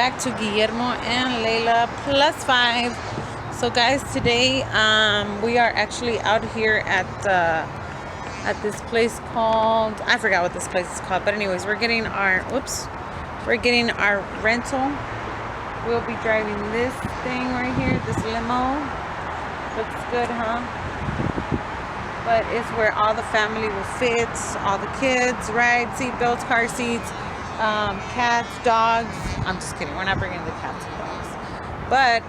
back to Guillermo and Layla +5. So guys, today we are actually out here at this place called, I forgot what this place is called, but anyways, we're getting our rental. We'll be driving this thing right here, this limo. Looks good, huh? But it's where all the family will fit, all the kids, right? Seat belts, car seats, cats, dogs. I'm just kidding, we're not bringing the cats and dogs. But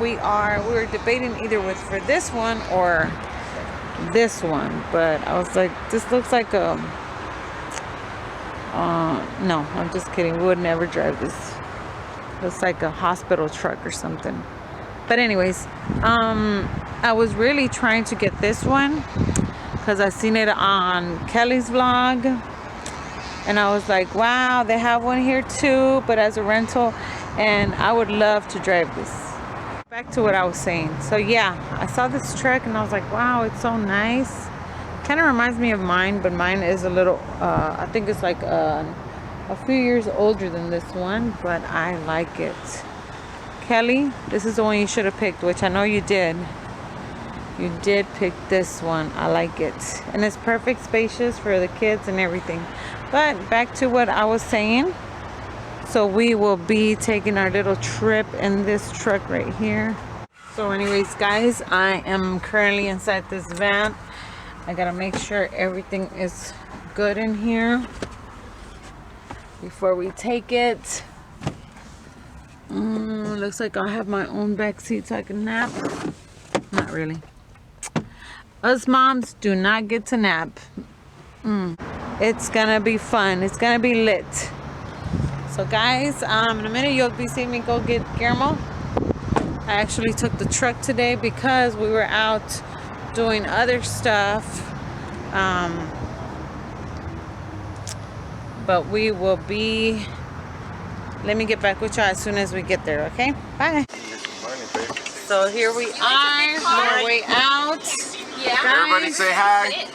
we were debating either for this one or this one. But I was like, this looks like a, no, I'm just kidding. We would never drive this. Looks like a hospital truck or something. But anyways, I was really trying to get this one because I seen it on Kelly's vlog, and I was like, wow, they have one here too, but as a rental, and I would love to drive this. Back to what I was saying. So yeah, I saw this truck and I was like, wow, it's so nice. Kind of reminds me of mine, but mine is a little, I think it's like a few years older than this one, but I like it. Kelly, this is the one you should have picked, which I know you did. You did pick this one. I like it. And it's perfect spacious for the kids and everything. But back to what I was saying. So we will be taking our little trip in this truck right here. So anyways, guys, I am currently inside this van. I gotta make sure everything is good in here before we take it. Looks like I'll have my own back seat so I can nap. Not really. Us moms do not get to nap. It's gonna be fun. It's gonna be lit. So guys, in a minute you'll be seeing me go get Guillermo. I actually took the truck today because we were out doing other stuff. But we will be, let me get back with you as soon as we get there, okay? Bye. So here we are on our way out. Yeah. Everybody say hi.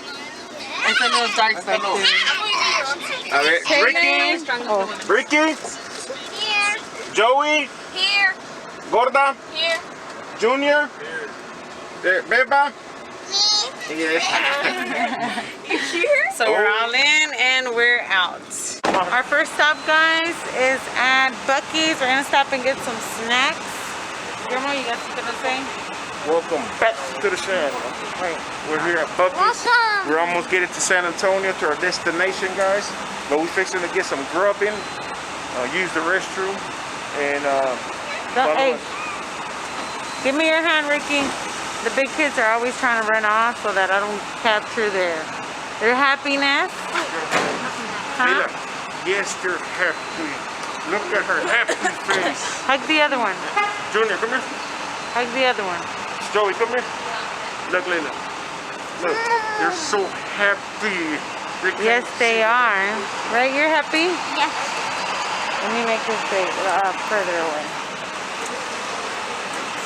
It's a little dark back there. Ricky. Here. Joey. Here. Gorda. Here. Junior. Beba. Me. Yes. So we're all in and we're out. Our first stop, guys, is at Bucky's. We're gonna stop and get some snacks. Guillermo, you got something to say? Welcome back to the channel. Right. We're here at Bucky's. Welcome. We're almost getting to San Antonio, to our destination, guys. But we're fixing to get some grubbing, use the restroom, and Hey, give me your hand, Ricky. The big kids are always trying to run off so that I don't capture their happiness. Huh? Yes, they're happy. Look at her happy face. Hug the other one. Junior, come here. Hug the other one. Joey, come here. Look, Layla. Look, they're so happy. Yes, they are. Right? You're happy? Yes. Let me make this big, further away.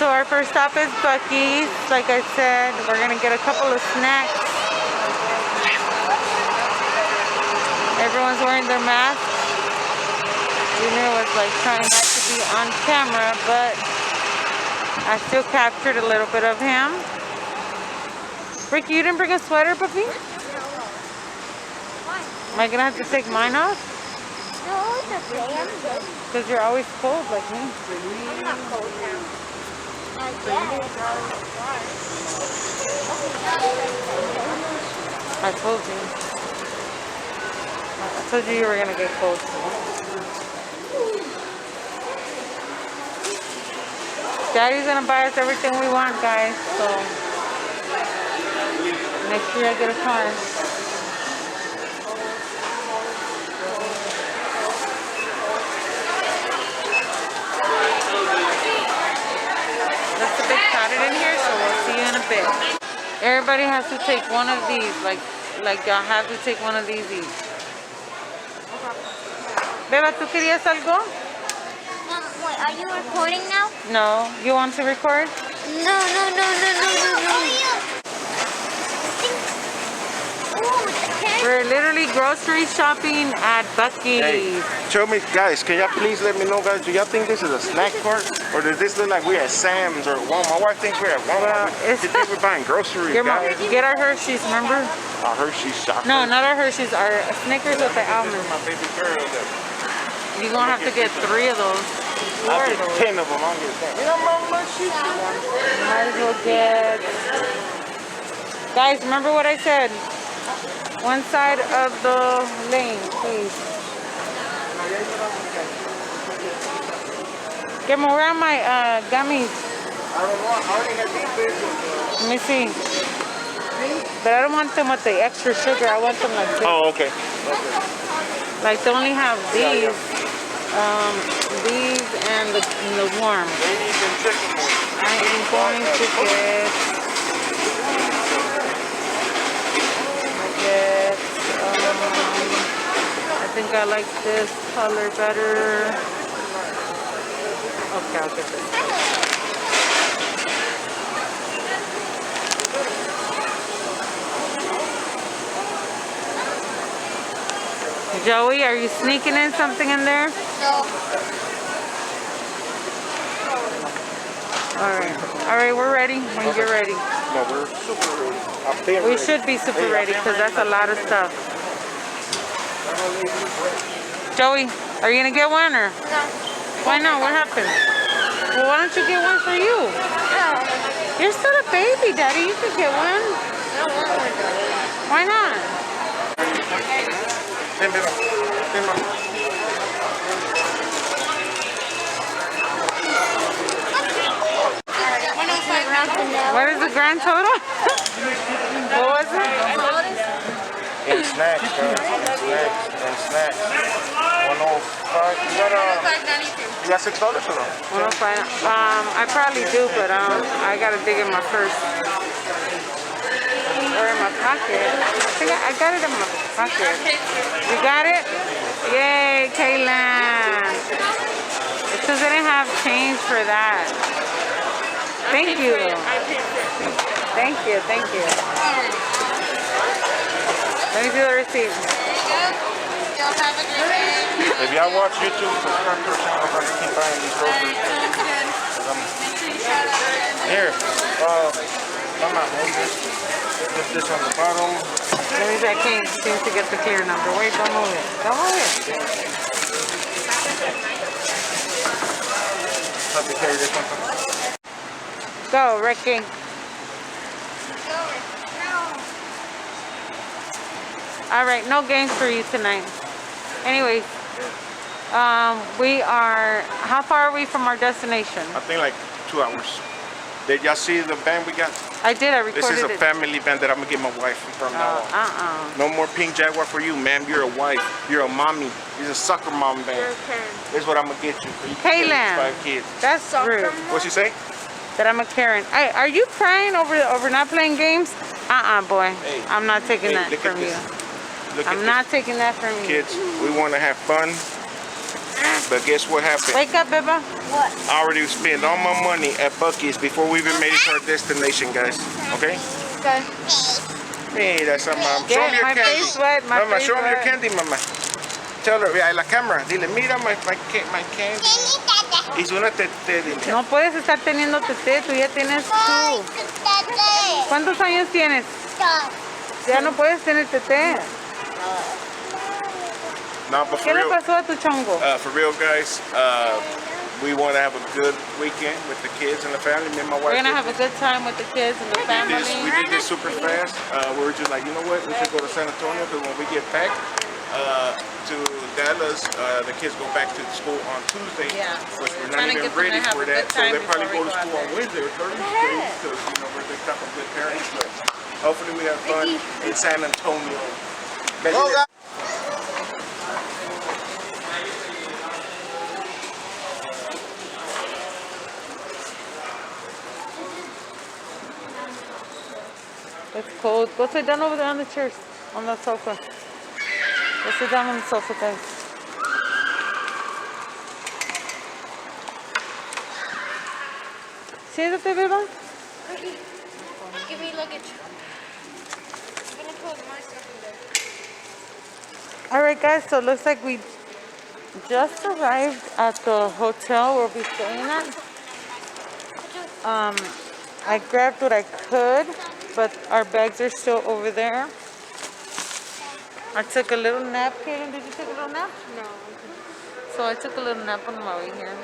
So our first stop is Bucky's. Like I said, we're gonna get a couple of snacks. Everyone's wearing their masks. Junior was like trying not to be on camera, but I still captured a little bit of him. Ricky, you didn't bring a sweater, puppy? Am I gonna have to take mine off? No, it's okay. I'm good. Because you're always cold like me. I'm not cold now. I guess. I told you. I told you were gonna get cold too. Daddy's gonna buy us everything we want, guys. So next year I get a car. That's a bit crowded in here, so we'll see you in a bit. Everybody has to take one of these, like y'all have to take one of these each. Beba, ¿tú querías algo? Wait, are you recording now? No. You want to record? No. Ooh, the We're literally grocery shopping at Bucky. Hey, show me, guys. Can y'all please let me know, guys? Do y'all think this is a snack cart, or does this look like we're at Sam's or Walmart? My wife thinks we're at Walmart. Well, She thinks we're buying groceries, guys. Get our Hershey's, remember? Our Hershey's chocolate. No, not our Hershey's. Our Snickers with the This almonds. is my baby girl. You're gonna have to get 3 of those. 4 I'll of get those. 10 of them. I'll get 10. You know, mama, she's Might as well get. Guys, remember what I said? One side of the lane, please. Get more around my gummies. I don't know. I already had these big. Let me see. But I don't want them with the extra sugar. I want them like this. Oh, okay. Like they only have these. These and the warm. They need them chicken wings. I am going to get. I think I like this color better. Okay, I'll get this. Joey, are you sneaking in something in there? No. All right, we're ready when you're ready. No, we're super ready. I've been We ready. should be super ready because that's a lot of stuff. Joey, are you gonna get one or? No. Why not? What happened? Well, why don't you get one for you? You're still a baby, Daddy. You could get one. I don't want one. Why not? Ten, baby. 10, mama. What is the grand total? What was it? And snacks, guys. And snacks. 105. You got $6 or no? 105. I probably do, but I gotta dig in my purse or in my pocket. I think I got it in my pocket. You got it? Yay, Kaylin! It says I didn't have change for that. Thank you. Thank you. Thank you. Let me see the receipt. Y'all have a great day. If y'all watch YouTube, subscribe to our channel. I'm gonna keep buying these groceries. Sounds good. Make sure you shout out to Here, mama, hold this. Put this on the bottom. Let me see. I can't seem to get the clear number. Wait, don't move it. Don't move it. Have to carry this one. Go, Ricky. All right, no games for you tonight. Anyways, we are. How far are we from our destination? I think like 2 hours. Did y'all see the band we got? I did. I recorded This is a it. family band that I'm gonna get my wife from now on. No more pink Jaguar for you, ma'am. You're a wife. You're a mommy. You're a soccer mom band. This is what I'm gonna get you. For you Kaylin. 5 kids. That's rude. What'd she say? That I'm a Karen. Hey, are you crying over not playing games? Boy. Hey. I'm not taking that look at from you. this. Look I'm at not this. taking that from you. Kids, we want to have fun, but guess what happened? Wake up, Beba. What? I already spent all my money at Bucky's before we even made it to our destination, guys. Okay? Okay. Hey, that's mom. Show Yeah, me your my candy. face wet, my Mama, face show me your wet. candy, mama. Tell her, a la cámara. Dile, mira my candy. Hizo una tete, dile. No puedes estar teniendo tete, tú ya tienes tú. ¿Cuántos años tienes? Ya no puedes tener tete. No, but for ¿Qué le real, pasó a tu chongo? guys, we want to have a good weekend with the kids and the family. Me and my wife. We're gonna have a good time with the kids and the family. We did this super fast. We were just like, you know what? We should go to San Antonio because when we get back to Dallas, the kids go back to school on Tuesday, Yeah. which we're Trying not to even get them to ready have for a that. good So time they probably before go we to go school out on Wednesday or Thursday because we're the type of good parents. But hopefully we have fun in San Antonio. It's cold. Go sit down over there on the chairs, on the sofa. Go sit down on the sofa, guys. Siéntate, Beba. Give me luggage. I'm gonna put my stuff in there. Alright guys, so it looks like we just arrived at the hotel we'll be staying at. I grabbed what I could, but our bags are still over there. I took a little nap. Kaylin, did you take a little nap? No. So I took a little nap on my way here.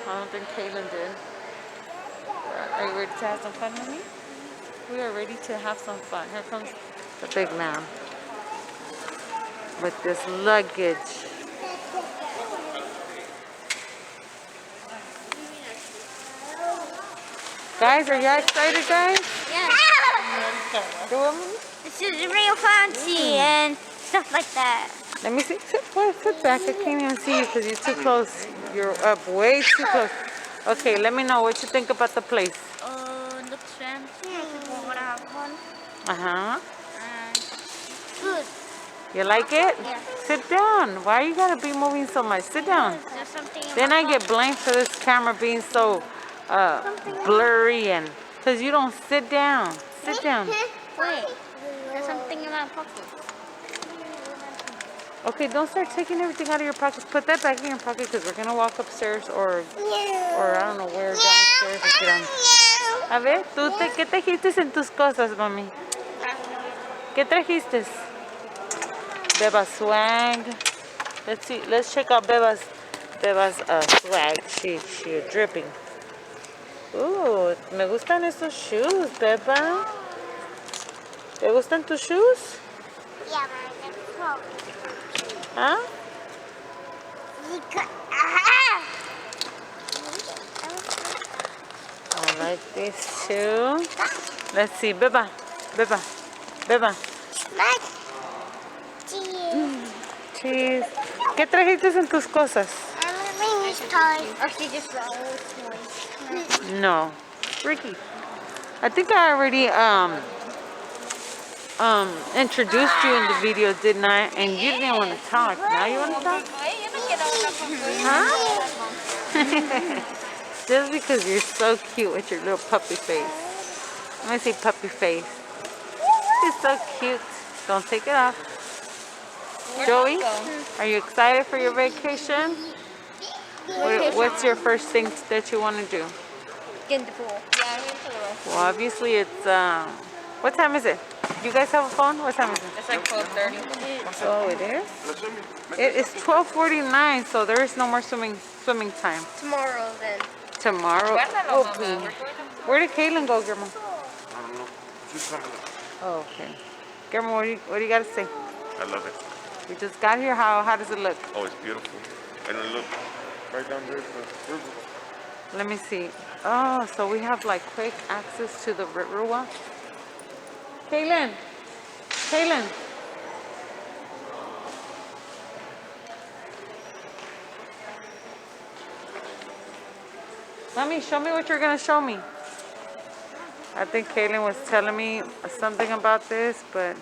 I don't think Kaylin did. Are you ready to have some fun with me? We are ready to have some fun. Here comes the big man with this luggage. Guys, are y'all excited, guys? Yeah. Do it, Mommy? This is real fancy and stuff like that. Let me see. Sit back. I can't even see you because you're too close. You're up way too close. Okay, let me know what you think about the place. Looks fancy. People want to have fun. Uh-huh. And good. You like it? Yeah. Sit down. Why you gotta be moving so much? Sit down. There's something in Then my I get blamed for this camera being so blurry and because you don't sit down. Sit down. Wait. There's something in my pocket. Okay, don't start taking everything out of your pockets. Put that back in your pocket because we're gonna walk upstairs or I don't know where downstairs. A ver, ¿qué trajiste en tus cosas, mami? ¿Qué trajiste? Beba's swag. Let's see. Let's check out Beba's swag. She dripping. Ooh, me gustan esos shoes, Beba. ¿Te gustan tus shoes? Yeah, man. Huh? I like this too. Let's see, Beba. Cheese. ¿Qué trajiste en tus cosas? Or she just toys. No. Ricky. I think I already introduced you in the video, didn't I? And you didn't want to talk. Now you want to talk? Huh? Just because you're so cute with your little puppy face. Let me see puppy face. You're so cute. Don't take it off. Joey, are you excited for your vacation? What's your first thing that you want to do? Get in the pool. Yeah, I'm in the pool. Well, obviously it's, what time is it? You guys have a phone? What time is it? It's like 12:30. Oh, it is? It is 12:49, so there is no more swimming time. Tomorrow then. Tomorrow? Oh, please. Where did Kaylin go, Guillermo? I don't know. She's coming. Oh, okay. Guillermo, what do you got to say? I love it. We just got here. How does it look? Oh, it's beautiful. And look, right down there is the river. Let me see. Oh, so we have like quick access to the river walk. Kaylin. Mommy, show me what you're going to show me. I think Kaylin was telling me something about this, but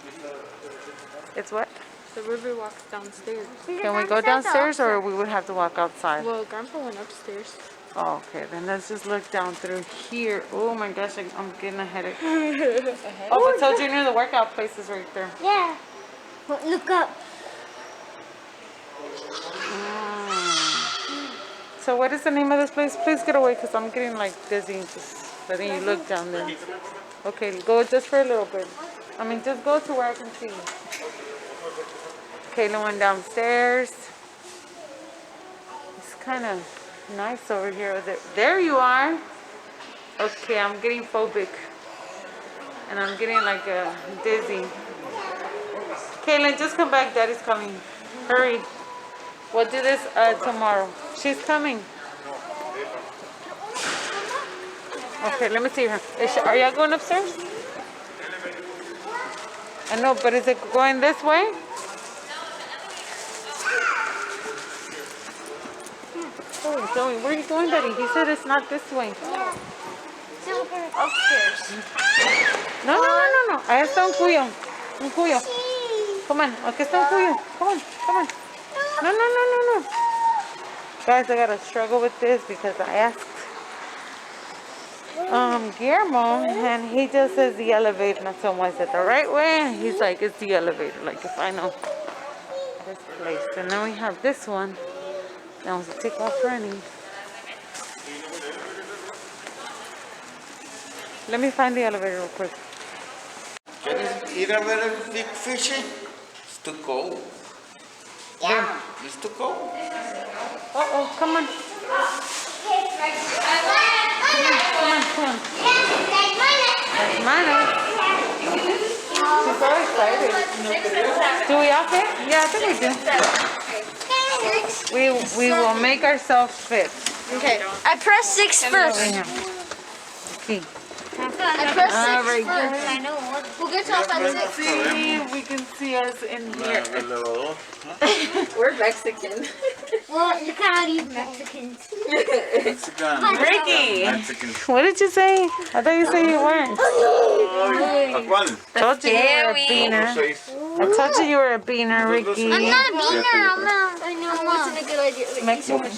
it's what? The river walks downstairs. Can we go downstairs or we would have to walk outside? Well, Grandpa went upstairs. Oh, okay, then let's just look down through here. Oh my gosh, I'm getting a headache. Oh, I told you near the workout place is right there. Yeah. Well, look up. So what is the name of this place? Please get away because I'm getting like dizzy just letting you look down there. Okay, go just for a little bit. I mean, just go to where I can see you. Kaylin went downstairs. It's kind of nice over here. There you are. Okay, I'm getting phobic. And I'm getting like dizzy. Kaylin, just come back. Daddy's coming. Hurry. We'll do this tomorrow. She's coming. Okay, let me see her. Are y'all going upstairs? I know, but is it going this way? Oh, Joey, where are you going, Daddy? He said it's not this way. Yeah. Silver upstairs. No. Ahí está un cuyo. Un cuyo. Come on. Aquí está un cuyo. Come on. No. Guys, I gotta struggle with this because I asked Guillermo and he just says the elevator. And I told him I said the right way. And he's like, it's the elevator. Like if I know this place. And then we have this one. That was a take off running. Let me find the elevator real quick. Eat a little big fishy. It's too cold. Yeah. It's too cold. Oh, come on. Come on. That's mine. She's so excited. Do we all fit? Yeah, I think we do. We will make ourselves fit. Okay. I pressed 6 first. Okay. I pressed 6 Alright, first. I know. We'll get to off at 6. See if we can see us in here. We're Mexican. Well, you cannot eat Mexicans. Ricky, what did you say? I thought you said you weren't. Told you you were a beaner. I told you you were a beaner, Ricky. I'm not a beaner. I know. Wasn't a good idea. Mexican.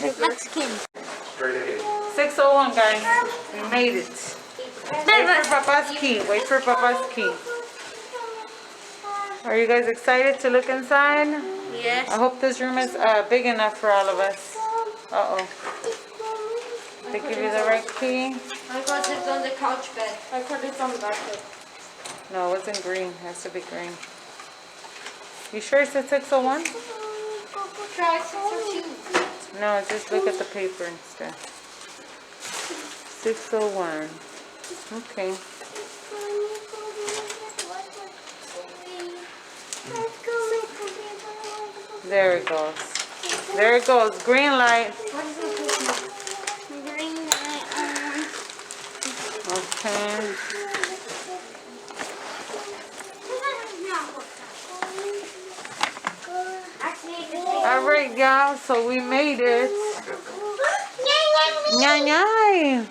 6:01, guys. We made it. Wait for Papa's key. Wait for Papa's key. Are you guys excited to look inside? Yes. I hope this room is big enough for all of us. Uh-oh. They give you the right key? I got this on the couch bed. I put this on the back bed. No, it wasn't green. It has to be green. You sure it's a 6:01? Try 602. No, just look at the paper instead. 6:01. Okay. There it goes. There it goes. Green light. Green light on. Okay. All right, y'all. So we made it. Nyay nyay.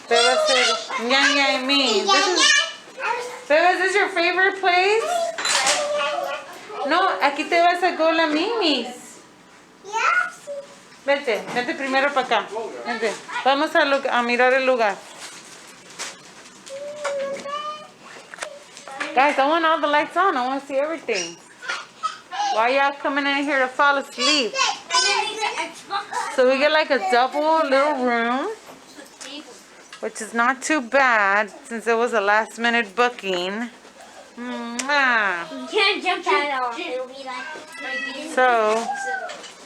Nyay nyay means. Bebas, is your favorite place? No, aquí te vas a go la mimis. Vete, vete primero para acá. Vente. Vamos a mirar el lugar. Guys, I want all the lights on. I want to see everything. Why y'all coming in here to fall asleep? So we get like a double little room, which is not too bad since it was a last minute booking. Mwah. You can't jump that off. It'll be like So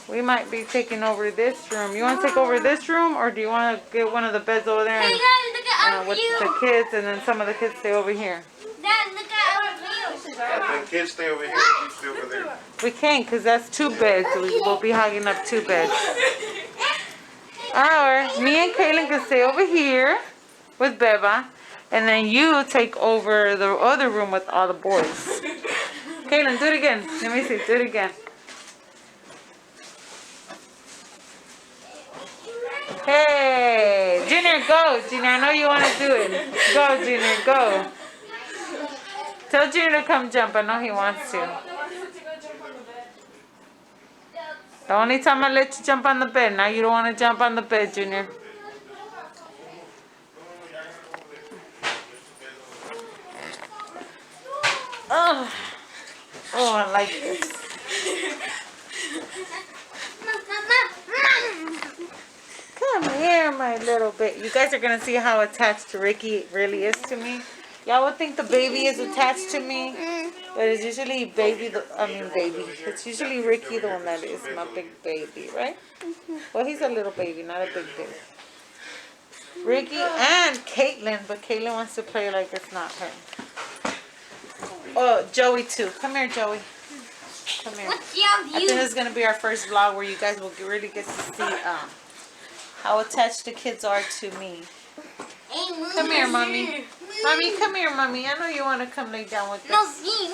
we might be taking over this room. You want to take over this room, or do you want to get one of the beds over there Hey and, guys, look at our with view. the kids, and then some of the kids stay over here? Dad, look at our view. The kids stay over here, you stay over there. We can't, because that's 2 beds. We'll be hogging up 2 beds. Or me and Kaylin can stay over here with Beba, and then you take over the other room with all the boys. Kaylin, do it again. Let me see. Do it again. Hey, Junior, go. Junior, I know you want to do it. Go, Junior, go. Tell Junior to come jump. I know he wants to. The only time I let you jump on the bed. Now you don't want to jump on the bed, Junior. Oh, I like this. Come here, my little bit. You guys are going to see how attached Ricky really is to me. Y'all would think the baby is attached to me, but it's usually baby. It's usually Ricky the one that is my big baby, right? Well, he's a little baby, not a big baby. Ricky and Caitlin, but Caitlin wants to play like it's not her. Oh, Joey too. Come here, Joey. Come here. What's your I think view? this is gonna be our first vlog where you guys will really get to see how attached the kids are to me. Come here, mommy. Mommy, come here, mommy. I know you want to come lay down with No, us. me.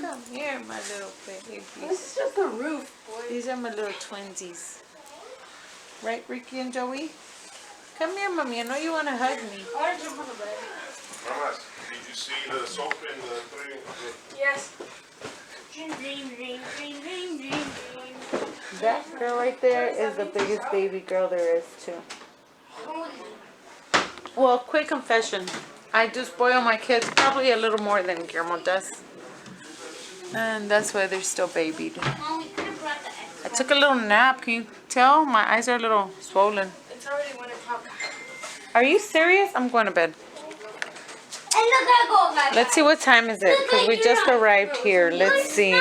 Come here, my little babies. It's just a roof, boy. These are my little twinsies. Right, Ricky and Joey? Come here, mommy. I know you want to hug me. I want to jump on the bed. Mamas, did you see the sofa in the 3? Yes. That girl right there is the biggest baby girl there is, too. Well, quick confession. I do spoil my kids probably a little more than Guillermo does. And that's why they're still babied. Mom, we could have brought the extra. I took a little nap. Can you tell? My eyes are a little swollen. It's already 1 o'clock. Are you serious? I'm going to bed. And look, I go back. Let's see what time is it, because we just arrived here. Let's see.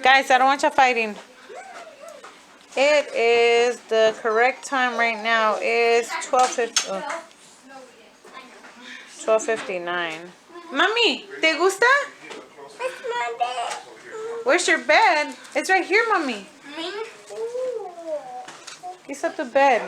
Guys, I don't want you fighting. It is the correct time right now is 12:59. Mami, ¿te gusta? It's my bed. Where's your bed? It's right here, Mami. Me? Aquí está tu bed.